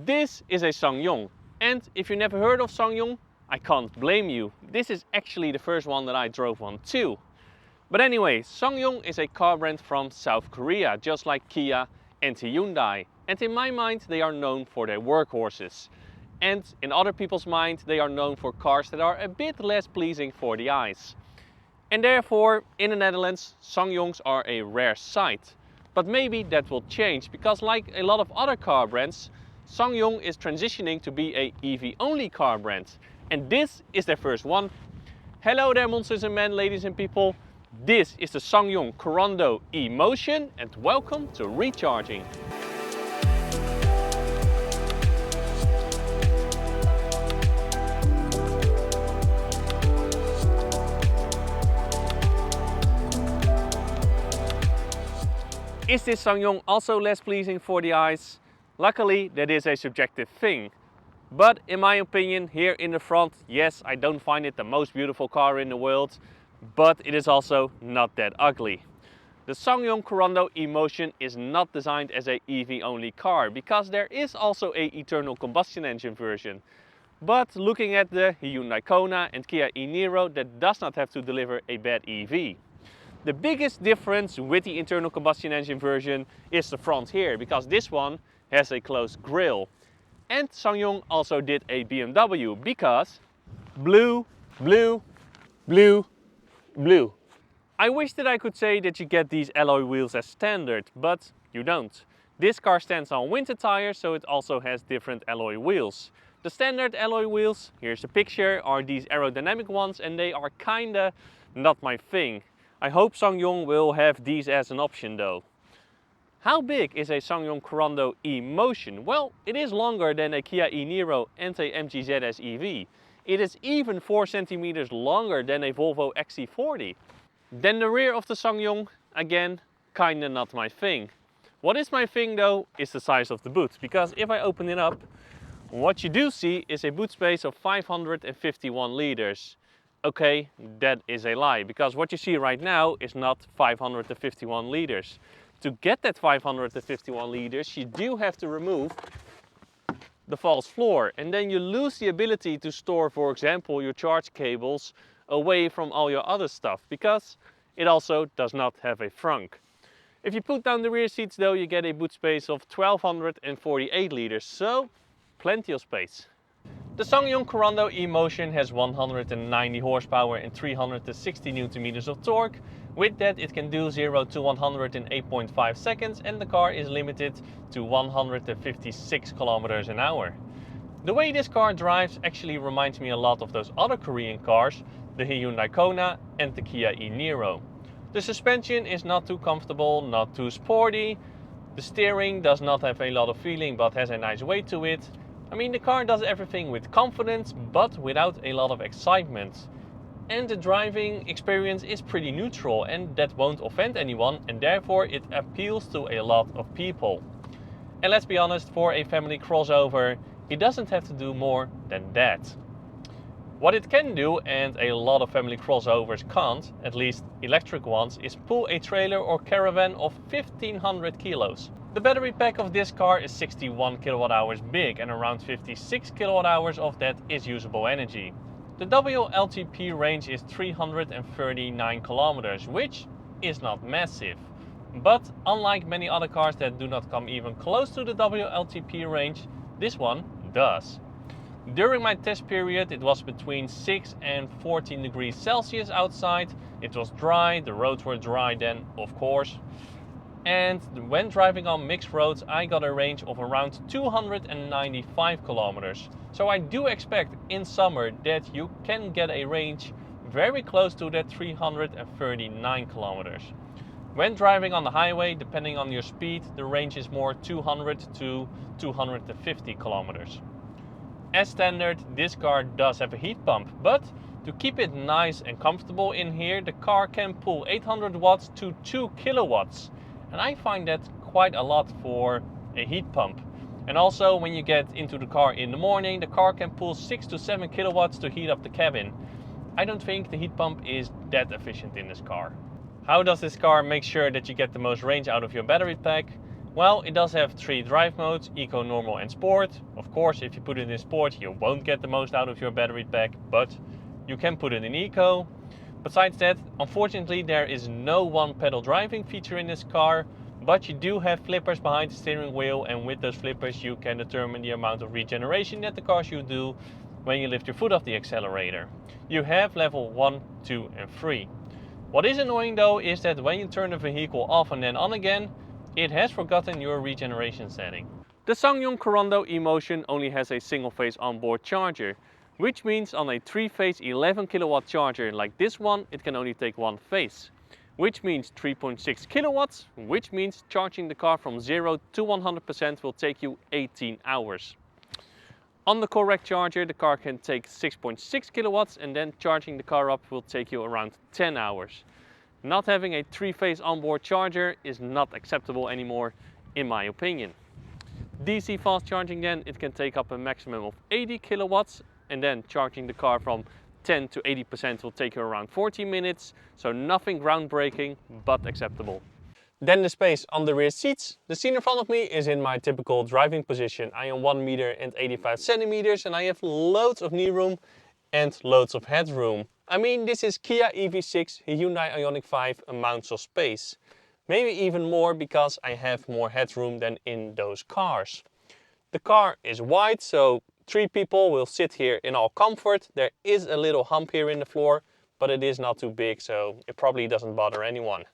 This is a SsangYong, and if you never heard of SsangYong, I can't blame you. This is actually the first one that I drove on too. But anyway, SsangYong is a car brand from South Korea, just like Kia and Hyundai. And in my mind, they are known for their workhorses. And in other people's mind, they are known for cars that are a bit less pleasing for the eyes. And therefore, in the Netherlands, SsangYongs are a rare sight. But maybe that will change, because like a lot of other car brands, SsangYong is transitioning to be a EV-only car brand. And this is their first one. Hello there, monsters and men, ladies and people. This is the SsangYong Korando E-Motion, and welcome to Recharging. Is this SsangYong also less pleasing for the eyes? Luckily, that is a subjective thing. But in my opinion, here in the front, yes, I don't find it the most beautiful car in the world, but it is also not that ugly. The SsangYong Korando E-Motion is not designed as a EV-only car, because there is also a internal combustion engine version. But looking at the Hyundai Kona and Kia e-Niro, that does not have to deliver a bad EV. The biggest difference with the internal combustion engine version is the front here, because this one has a closed grille. And SsangYong also did a BMW, because blue, blue, blue, blue. I wish that I could say that you get these alloy wheels as standard, but you don't. This car stands on winter tires, so it also has different alloy wheels. The standard alloy wheels, here's a picture, are these aerodynamic ones, and they are kinda not my thing. I hope SsangYong will have these as an option though. How big is a SsangYong Korando E-Motion? Well, it is longer than a Kia e-Niro and a MG ZS EV. It is even 4 centimeters longer than a Volvo XC40. Then the rear of the SsangYong, again, kinda not my thing. What is my thing though is the size of the boot, because if I open it up, what you do see is a boot space of 551 liters. Okay, that is a lie, because what you see right now is not 551 liters. To get that 551 liters, you do have to remove the false floor, and then you lose the ability to store, for example, your charge cables away from all your other stuff, because it also does not have a frunk. If you put down the rear seats though, you get a boot space of 1248 liters, so plenty of space. The SsangYong Korando E-Motion has 190 horsepower and 360 Nm of torque. With that, it can do 0 to 100 in 8.5 seconds, and the car is limited to 156 km an hour. The way this car drives actually reminds me a lot of those other Korean cars, the Hyundai Kona and the Kia e-Niro. The suspension is not too comfortable, not too sporty. The steering does not have a lot of feeling, but has a nice weight to it. I mean, the car does everything with confidence, but without a lot of excitement. And the driving experience is pretty neutral, and that won't offend anyone, and therefore it appeals to a lot of people. And let's be honest, for a family crossover, it doesn't have to do more than that. What it can do, and a lot of family crossovers can't, at least electric ones, is pull a trailer or caravan of 1500 kilos. The battery pack of this car is 61 kWh big, and around 56 kWh of that is usable energy. The WLTP range is 339 km, which is not massive. But unlike many other cars that do not come even close to the WLTP range, this one does. During my test period, it was between 6 and 14 degrees Celsius outside. It was dry, the roads were dry then, of course. And when driving on mixed roads, I got a range of around 295 kilometers. So I do expect in summer that you can get a range very close to that 339 kilometers. When driving on the highway, depending on your speed, the range is more 200 to 250 kilometers. As standard, this car does have a heat pump, but to keep it nice and comfortable in here, the car can pull 800 watts to 2 kilowatts. And I find that quite a lot for a heat pump. And also when you get into the car in the morning, the car can pull 6 to 7 kilowatts to heat up the cabin. I don't think the heat pump is that efficient in this car. How does this car make sure that you get the most range out of your battery pack? Well, it does have 3 drive modes, Eco, Normal and Sport. Of course, if you put it in Sport, you won't get the most out of your battery pack, but you can put it in Eco. Besides that, unfortunately, there is no one-pedal driving feature in this car, but you do have flippers behind the steering wheel, and with those flippers you can determine the amount of regeneration that the car should do when you lift your foot off the accelerator. You have level 1, 2 and 3. What is annoying though is that when you turn the vehicle off and then on again, it has forgotten your regeneration setting. The SsangYong Korando eMotion only has a single phase onboard charger, which means on a 3-phase 11 kilowatt charger like this one, it can only take 1 phase. Which means 3.6 kilowatts, which means charging the car from 0 to 100% will take you 18 hours. On the correct charger, the car can take 6.6 kilowatts and then charging the car up will take you around 10 hours. Not having a 3-phase onboard charger is not acceptable anymore, in my opinion. DC fast charging then, it can take up a maximum of 80 kilowatts and then charging the car from 10 to 80% will take you around 40 minutes, so nothing groundbreaking but acceptable. Then the space on the rear seats. The seat in front of me is in my typical driving position. I am 1 meter and 85 centimeters and I have loads of knee room and loads of headroom. I mean, this is Kia EV6, Hyundai Ioniq 5 amounts of space. Maybe even more because I have more headroom than in those cars. The car is wide, so 3 people will sit here in all comfort. There is a little hump here in the floor, but it is not too big, so it probably doesn't bother anyone.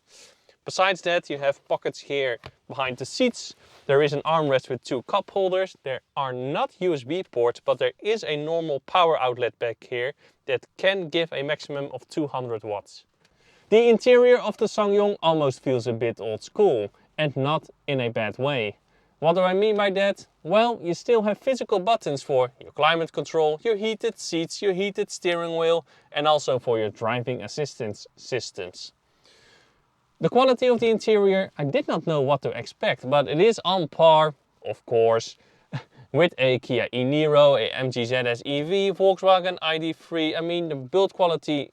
Besides that, you have pockets here behind the seats. There is an armrest with 2 cup holders. There are not USB ports, but there is a normal power outlet back here that can give a maximum of 200 watts. The interior of the SsangYong almost feels a bit old school, and not in a bad way. What do I mean by that? Well, you still have physical buttons for your climate control, your heated seats, your heated steering wheel, and also for your driving assistance systems. The quality of the interior, I did not know what to expect, but it is on par, of course, with a Kia e-Niro, a MG ZS EV, Volkswagen ID.3. I mean, the build quality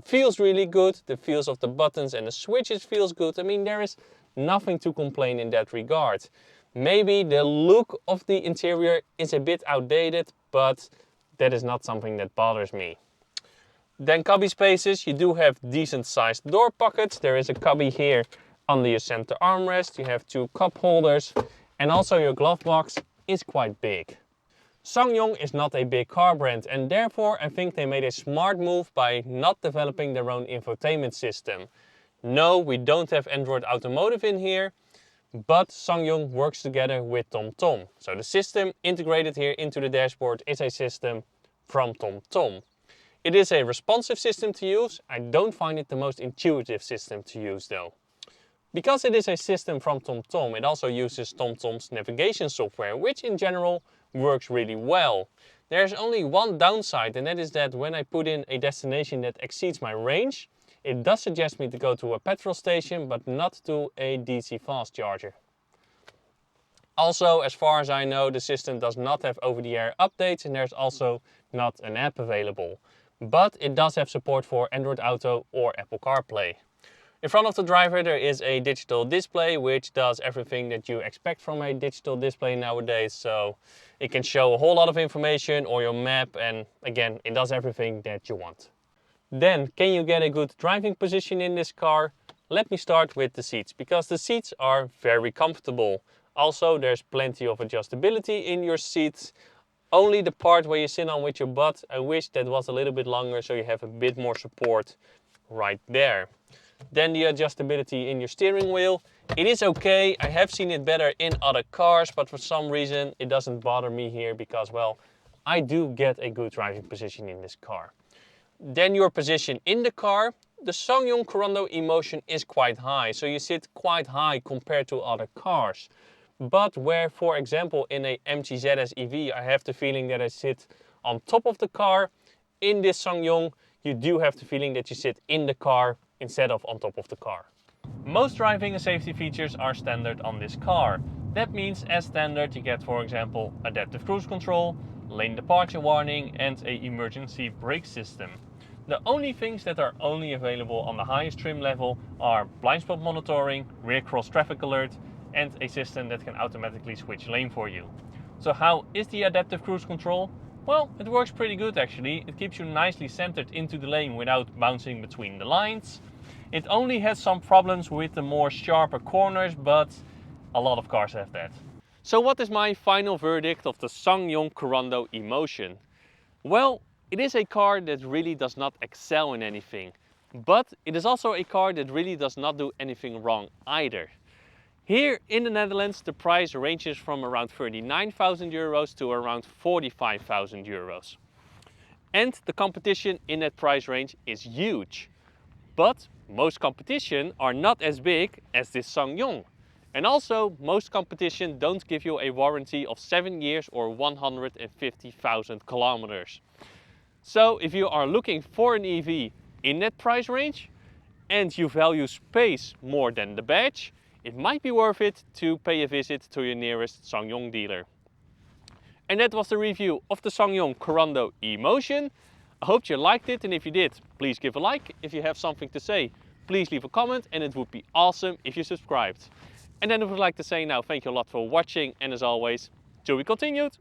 feels really good. The feels of the buttons and the switches feels good. I mean, there is nothing to complain in that regard. Maybe the look of the interior is a bit outdated, but that is not something that bothers me. Then cubby spaces, you do have decent sized door pockets. There is a cubby here under your center armrest. You have 2 cup holders and also your glove box is quite big. SsangYong is not a big car brand and therefore I think they made a smart move by not developing their own infotainment system. No, we don't have Android Automotive in here, but SsangYong works together with TomTom. So the system integrated here into the dashboard is a system from TomTom. It is a responsive system to use. I don't find it the most intuitive system to use though. Because it is a system from TomTom, it also uses TomTom's navigation software, which in general works really well. There's only one downside, and that is that when I put in a destination that exceeds my range, it does suggest me to go to a petrol station, but not to a DC fast charger. Also, as far as I know, the system does not have over-the-air updates and there's also not an app available. But it does have support for Android Auto or Apple CarPlay. In front of the driver there is a digital display which does everything that you expect from a digital display nowadays. So it can show a whole lot of information or your map, and again, it does everything that you want. Then, can you get a good driving position in this car? Let me start with the seats, because the seats are very comfortable. Also, there's plenty of adjustability in your seats. Only the part where you sit on with your butt, I wish that was a little bit longer so you have a bit more support right there. Then the adjustability in your steering wheel. It is okay, I have seen it better in other cars, but for some reason it doesn't bother me here because, well, I do get a good driving position in this car. Then your position in the car. The SsangYong Korando eMotion is quite high, so you sit quite high compared to other cars. But where, for example, in a MG ZS EV, I have the feeling that I sit on top of the car, in this SsangYong, you do have the feeling that you sit in the car instead of on top of the car. Most driving and safety features are standard on this car. That means as standard you get, for example, adaptive cruise control, lane departure warning and an emergency brake system. The only things that are only available on the highest trim level are blind spot monitoring, rear cross traffic alert and a system that can automatically switch lane for you. So how is the adaptive cruise control? Well, it works pretty good actually. It keeps you nicely centered into the lane without bouncing between the lines. It only has some problems with the more sharper corners, but a lot of cars have that. So what is my final verdict of the SsangYong Korando Emotion? Well, it is a car that really does not excel in anything, but it is also a car that really does not do anything wrong either. Here in the Netherlands, the price ranges from around 39,000 euros to around 45,000 euros. And the competition in that price range is huge. But most competition are not as big as this SsangYong. And also, most competition don't give you a warranty of 7 years or 150,000 kilometers. So if you are looking for an EV in that price range and you value space more than the badge, it might be worth it to pay a visit to your nearest SsangYong dealer. And that was the review of the SsangYong Korando Emotion. I hope you liked it, and if you did, please give a like. If you have something to say, please leave a comment, and it would be awesome if you subscribed. And then I would like to say now thank you a lot for watching, and as always, to be continued.